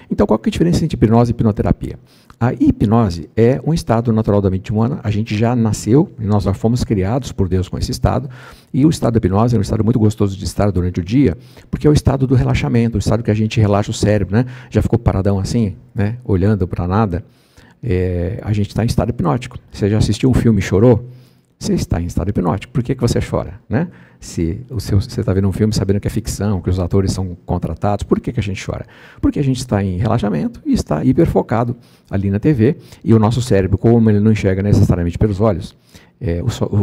Então, qual que é a diferença entre hipnose e hipnoterapia? A hipnose é um estado natural da mente humana, a gente já nasceu, e nós já fomos criados por Deus com esse estado, e o estado da hipnose é um estado muito gostoso de estar durante o dia, porque é o estado do relaxamento, o estado que a gente relaxa o cérebro, né? Já ficou paradão assim, né? Olhando para nada? A gente está em estado hipnótico. Você já assistiu um filme e chorou? Você está em estado hipnótico. Por que você chora? Né? Se você está vendo um filme sabendo que é ficção, que os atores são contratados, por que a gente chora? Porque a gente está em relaxamento e está hiperfocado ali na TV, e o nosso cérebro, como ele não enxerga necessariamente pelos olhos,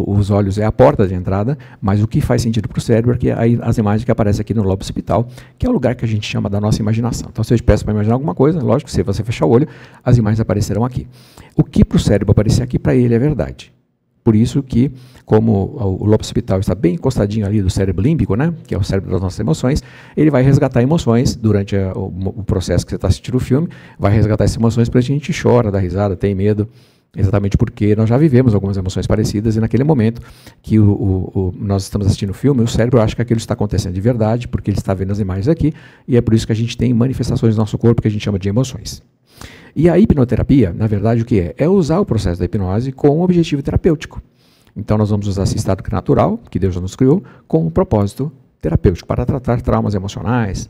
os olhos é a porta de entrada, mas o que faz sentido para o cérebro é que as imagens que aparecem aqui no lobo occipital, que é o lugar que a gente chama da nossa imaginação. Então, se eu te peço para imaginar alguma coisa, lógico, se você fechar o olho, as imagens aparecerão aqui. O que para o cérebro aparecer aqui, para ele é verdade. Por isso que, como o lobo occipital está bem encostadinho ali do cérebro límbico, né, que é o cérebro das nossas emoções, ele vai resgatar emoções durante o processo que você está assistindo o filme, vai resgatar essas emoções para a gente chora, dá risada, tem medo, exatamente porque nós já vivemos algumas emoções parecidas, e naquele momento que nós estamos assistindo o filme, o cérebro acha que aquilo está acontecendo de verdade, porque ele está vendo as imagens aqui, e é por isso que a gente tem manifestações no nosso corpo que a gente chama de emoções. E a hipnoterapia, na verdade, o que é? É usar o processo da hipnose com um objetivo terapêutico. Então, nós vamos usar esse estado natural, que Deus já nos criou, com um propósito terapêutico, para tratar traumas emocionais,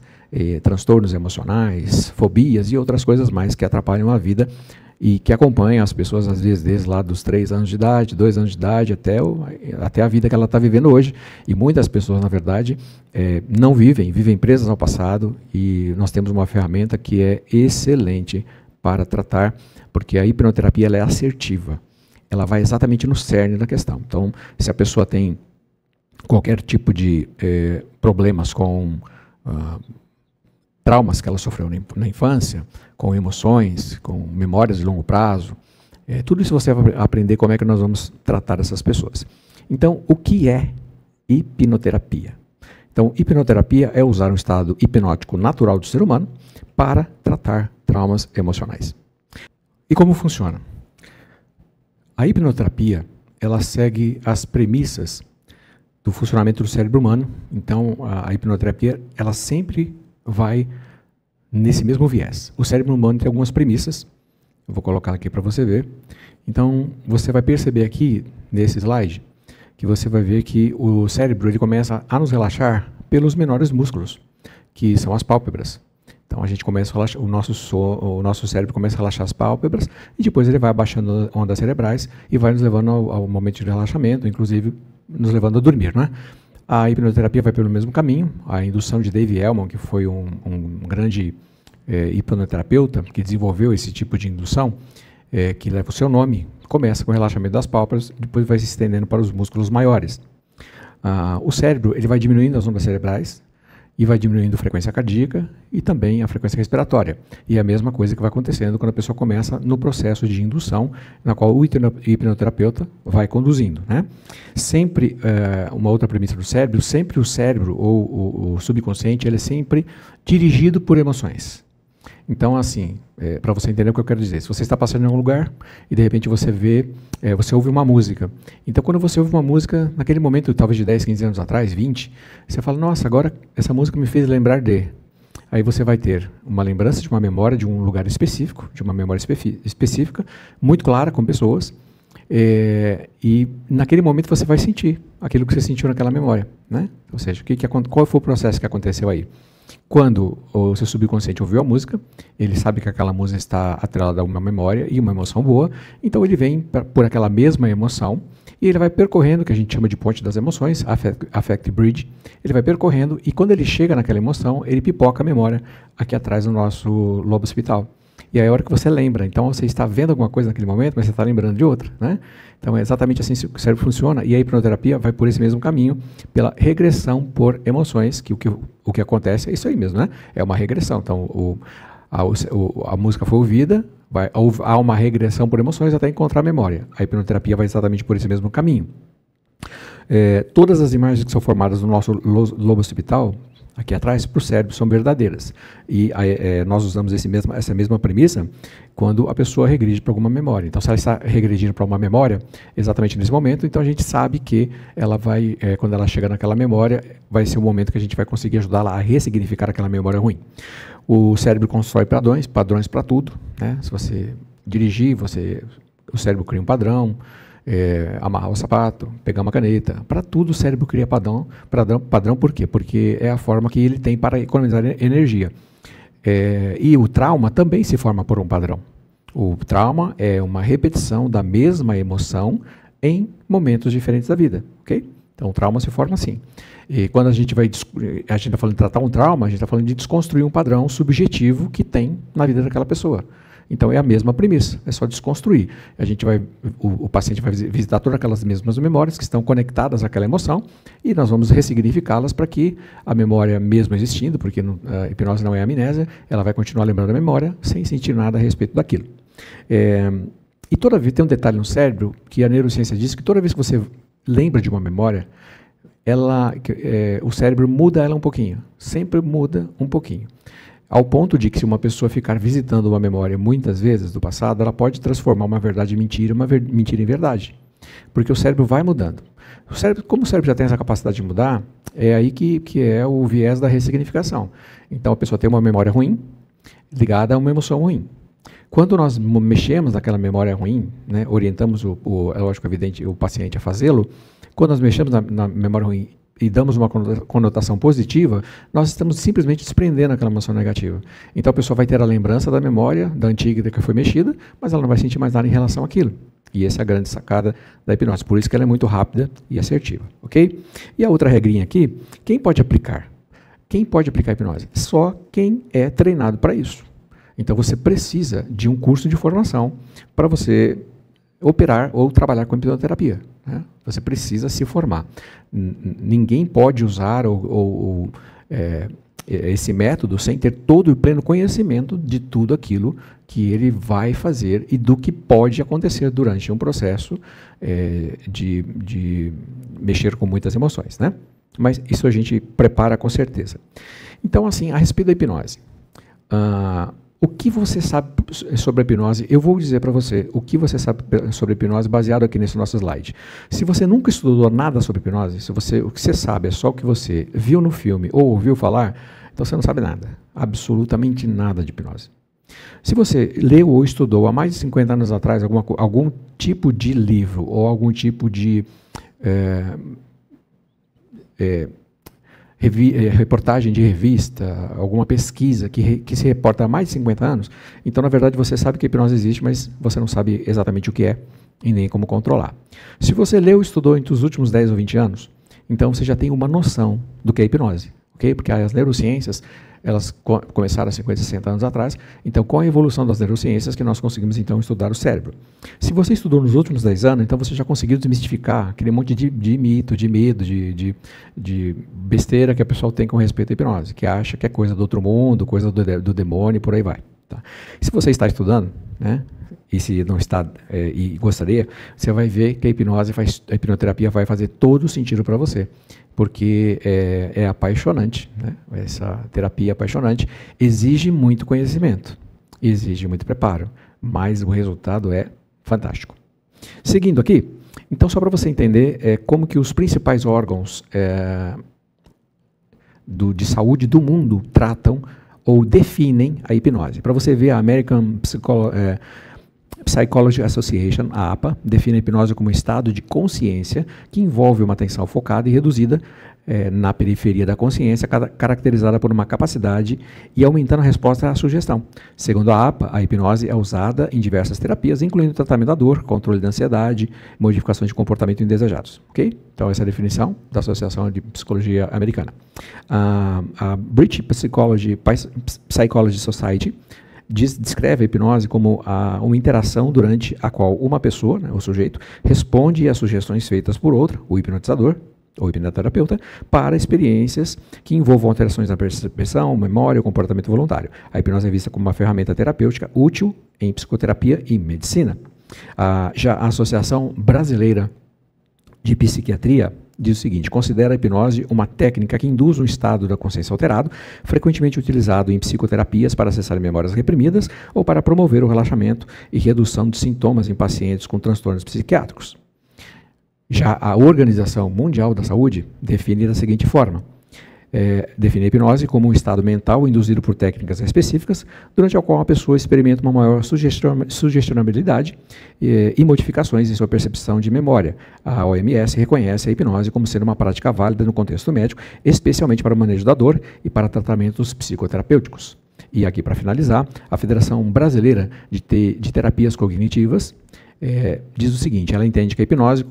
transtornos emocionais, fobias e outras coisas mais que atrapalham a vida e que acompanham as pessoas, às vezes, desde lá dos 3 anos de idade, 2 anos de idade, até a vida que ela está vivendo hoje. E muitas pessoas, na verdade, não vivem presas ao passado, e nós temos uma ferramenta que é excelente para tratar, porque a hipnoterapia ela é assertiva. Ela vai exatamente no cerne da questão. Então, se a pessoa tem qualquer tipo de problemas com traumas que ela sofreu na infância, com emoções, com memórias de longo prazo, tudo isso você vai aprender como é que nós vamos tratar essas pessoas. Então, o que é hipnoterapia? Então, hipnoterapia é usar um estado hipnótico natural do ser humano para tratar traumas emocionais. E como funciona? A hipnoterapia, ela segue as premissas do funcionamento do cérebro humano. Então, a hipnoterapia, ela sempre vai nesse mesmo viés. O cérebro humano tem algumas premissas, eu vou colocar aqui para você ver. Então, você vai perceber aqui, nesse slide, que você vai ver que o cérebro ele começa a nos relaxar pelos menores músculos, que são as pálpebras. Então, a gente começa a relaxar, o nosso cérebro começa a relaxar as pálpebras, e depois ele vai abaixando ondas cerebrais e vai nos levando ao momento de relaxamento, inclusive nos levando a dormir, né? A hipnoterapia vai pelo mesmo caminho. A indução de Dave Hellman, que foi um grande hipnoterapeuta que desenvolveu esse tipo de indução, que leva o seu nome, começa com o relaxamento das pálpebras, depois vai se estendendo para os músculos maiores. O cérebro ele vai diminuindo as ondas cerebrais e vai diminuindo a frequência cardíaca e também a frequência respiratória. E é a mesma coisa que vai acontecendo quando a pessoa começa no processo de indução, na qual o hipnoterapeuta vai conduzindo, né? Sempre, uma outra premissa do cérebro, sempre o cérebro ou o subconsciente, ele é sempre dirigido por emoções. Então, assim, para você entender o que eu quero dizer, se você está passando em algum lugar e de repente você você ouve uma música. Então, quando você ouve uma música, naquele momento, talvez de 10, 15 anos atrás, 20, você fala, nossa, agora essa música me fez lembrar de... Aí você vai ter uma lembrança de uma memória de um lugar específico, de uma memória específica, muito clara, com pessoas, e naquele momento você vai sentir aquilo que você sentiu naquela memória, né? Ou seja, qual foi o processo que aconteceu aí? Quando o seu subconsciente ouviu a música, ele sabe que aquela música está atrelada a uma memória e uma emoção boa, então ele vem por aquela mesma emoção e ele vai percorrendo, que a gente chama de ponte das emoções, affect bridge, ele vai percorrendo e quando ele chega naquela emoção, ele pipoca a memória aqui atrás do nosso lobo occipital. E aí é a hora que você lembra. Então você está vendo alguma coisa naquele momento, mas você está lembrando de outra, né? Então é exatamente assim que o cérebro funciona. E a hipnoterapia vai por esse mesmo caminho, pela regressão por emoções, que o que acontece é isso aí mesmo, né? É uma regressão. Então a música foi ouvida, há uma regressão por emoções até encontrar a memória. A hipnoterapia vai exatamente por esse mesmo caminho. Todas as imagens que são formadas no nosso lobo occipital, aqui atrás, para o cérebro são verdadeiras. E nós usamos essa mesma premissa quando a pessoa regride para alguma memória. Então, se ela está regredindo para uma memória, exatamente nesse momento, então a gente sabe que ela vai, quando ela chega naquela memória, vai ser o momento que a gente vai conseguir ajudá-la a ressignificar aquela memória ruim. O cérebro constrói padrões para tudo, né? Se você dirigir, o cérebro cria um padrão, amarrar o sapato, pegar uma caneta, para tudo o cérebro cria padrão por quê? Porque é a forma que ele tem para economizar energia. E o trauma também se forma por um padrão. O trauma é uma repetição da mesma emoção em momentos diferentes da vida, ok? Então o trauma se forma assim. E quando a gente está falando de tratar um trauma, a gente está falando de desconstruir um padrão subjetivo que tem na vida daquela pessoa. Então é a mesma premissa, é só desconstruir. O paciente vai visitar todas aquelas mesmas memórias que estão conectadas àquela emoção e nós vamos ressignificá-las para que a memória, mesmo existindo, porque a hipnose não é amnésia, ela vai continuar lembrando a memória sem sentir nada a respeito daquilo. E toda vez, tem um detalhe no cérebro que a neurociência diz que toda vez que você lembra de uma memória, o cérebro muda ela um pouquinho, sempre muda um pouquinho. Ao ponto de que se uma pessoa ficar visitando uma memória muitas vezes do passado, ela pode transformar uma verdade em mentira, uma mentira em verdade. Porque o cérebro vai mudando. Como o cérebro já tem essa capacidade de mudar, é aí que é o viés da ressignificação. Então a pessoa tem uma memória ruim ligada a uma emoção ruim. Quando nós mexemos naquela memória ruim, né, orientamos é lógico, evidente, o paciente a fazê-lo, quando nós mexemos na memória ruim e damos uma conotação positiva, nós estamos simplesmente desprendendo aquela emoção negativa. Então a pessoa vai ter a lembrança da memória, da antiga que foi mexida, mas ela não vai sentir mais nada em relação àquilo. E essa é a grande sacada da hipnose. Por isso que ela é muito rápida e assertiva. Ok? E a outra regrinha aqui, quem pode aplicar? Quem pode aplicar a hipnose? Só quem é treinado para isso. Então você precisa de um curso de formação para você operar ou trabalhar com hipnoterapia. Né? Você precisa se formar. Ninguém pode usar esse método sem ter todo o pleno conhecimento de tudo aquilo que ele vai fazer e do que pode acontecer durante um processo de mexer com muitas emoções. Né? Mas isso a gente prepara com certeza. Então, assim, a respeito da hipnose. O que você sabe sobre a hipnose? Eu vou dizer para você o que você sabe sobre a hipnose baseado aqui nesse nosso slide. Se você nunca estudou nada sobre hipnose, o que você sabe é só o que você viu no filme ou ouviu falar, então você não sabe nada, absolutamente nada de hipnose. Se você leu ou estudou há mais de 50 anos atrás algum tipo de livro ou algum tipo de reportagem de revista, alguma pesquisa que se reporta há mais de 50 anos, então, na verdade, você sabe que a hipnose existe, mas você não sabe exatamente o que é e nem como controlar. Se você leu ou estudou entre os últimos 10 ou 20 anos, então você já tem uma noção do que é hipnose, ok? Porque as neurociências, elas começaram há 50, 60 anos atrás, então com a evolução das neurociências que nós conseguimos então estudar o cérebro. Se você estudou nos últimos 10 anos, então você já conseguiu desmistificar aquele monte de mito, de medo, de besteira que a pessoa tem com respeito à hipnose, que acha que é coisa do outro mundo, coisa do demônio e por aí vai. Tá? Se você está estudando, né, e se não está e gostaria, você vai ver que a hipnoterapia vai fazer todo o sentido para você, porque é apaixonante, né? Essa terapia é apaixonante, exige muito conhecimento, exige muito preparo, mas o resultado é fantástico. Seguindo aqui, então só para você entender como que os principais órgãos de saúde do mundo tratam ou definem a hipnose. Para você ver, a American Psychology Association, a APA, define a hipnose como um estado de consciência que envolve uma atenção focada e reduzida na periferia da consciência, caracterizada por uma capacidade e aumentando a resposta à sugestão. Segundo a APA, a hipnose é usada em diversas terapias, incluindo tratamento da dor, controle da ansiedade, modificações de comportamento indesejados. Ok? Então, essa é a definição da Associação de Psicologia Americana. A British Psychology Society descreve a hipnose como uma interação durante a qual uma pessoa, né, o sujeito, responde às sugestões feitas por outra, o hipnotizador ou hipnoterapeuta, para experiências que envolvam alterações na percepção, memória ou comportamento voluntário. A hipnose é vista como uma ferramenta terapêutica útil em psicoterapia e medicina. Já a Associação Brasileira de Psiquiatria diz o seguinte: considera a hipnose uma técnica que induz um estado da consciência alterado, frequentemente utilizado em psicoterapias para acessar memórias reprimidas ou para promover o relaxamento e redução de sintomas em pacientes com transtornos psiquiátricos. Já a Organização Mundial da Saúde define da seguinte forma: define a hipnose como um estado mental induzido por técnicas específicas, durante a qual a pessoa experimenta uma maior sugestionabilidade e modificações em sua percepção de memória. A OMS reconhece a hipnose como sendo uma prática válida no contexto médico, especialmente para o manejo da dor e para tratamentos psicoterapêuticos. E aqui, para finalizar, a Federação Brasileira de Terapias Cognitivas diz o seguinte: ela entende que a hipnose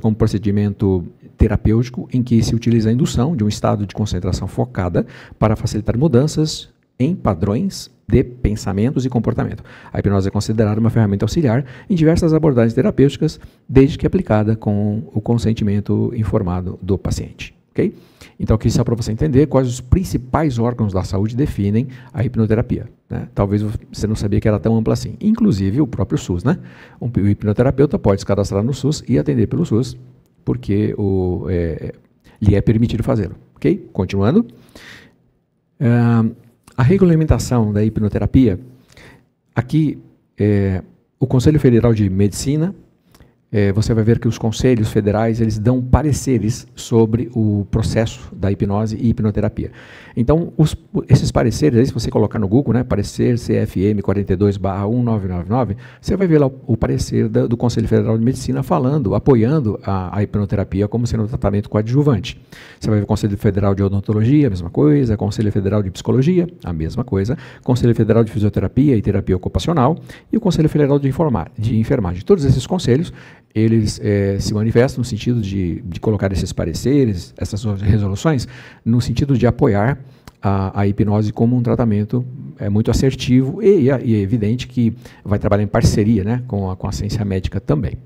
como procedimento terapêutico em que se utiliza a indução de um estado de concentração focada para facilitar mudanças em padrões de pensamentos e comportamento. A hipnose é considerada uma ferramenta auxiliar em diversas abordagens terapêuticas, desde que aplicada com o consentimento informado do paciente. Okay? Então, aqui só para você entender quais os principais órgãos da saúde definem a hipnoterapia. Né? Talvez você não sabia que era tão ampla assim. Inclusive o próprio SUS. Né? O hipnoterapeuta pode se cadastrar no SUS e atender pelo SUS, porque lhe é permitido fazê-lo. Okay? Continuando. A regulamentação da hipnoterapia, aqui o Conselho Federal de Medicina, você vai ver que os conselhos federais eles dão pareceres sobre o processo da hipnose e hipnoterapia. Então, esses pareceres, aí, se você colocar no Google, né, parecer CFM 42/1999, você vai ver lá o parecer do Conselho Federal de Medicina falando, apoiando a hipnoterapia como sendo um tratamento coadjuvante. Você vai ver o Conselho Federal de Odontologia, a mesma coisa, Conselho Federal de Psicologia, a mesma coisa, Conselho Federal de Fisioterapia e Terapia Ocupacional e o Conselho Federal de Enfermagem. Todos esses conselhos eles se manifestam no sentido de colocar esses pareceres, essas resoluções, no sentido de apoiar a hipnose como um tratamento muito assertivo e é evidente que vai trabalhar em parceria, né, com a ciência médica também.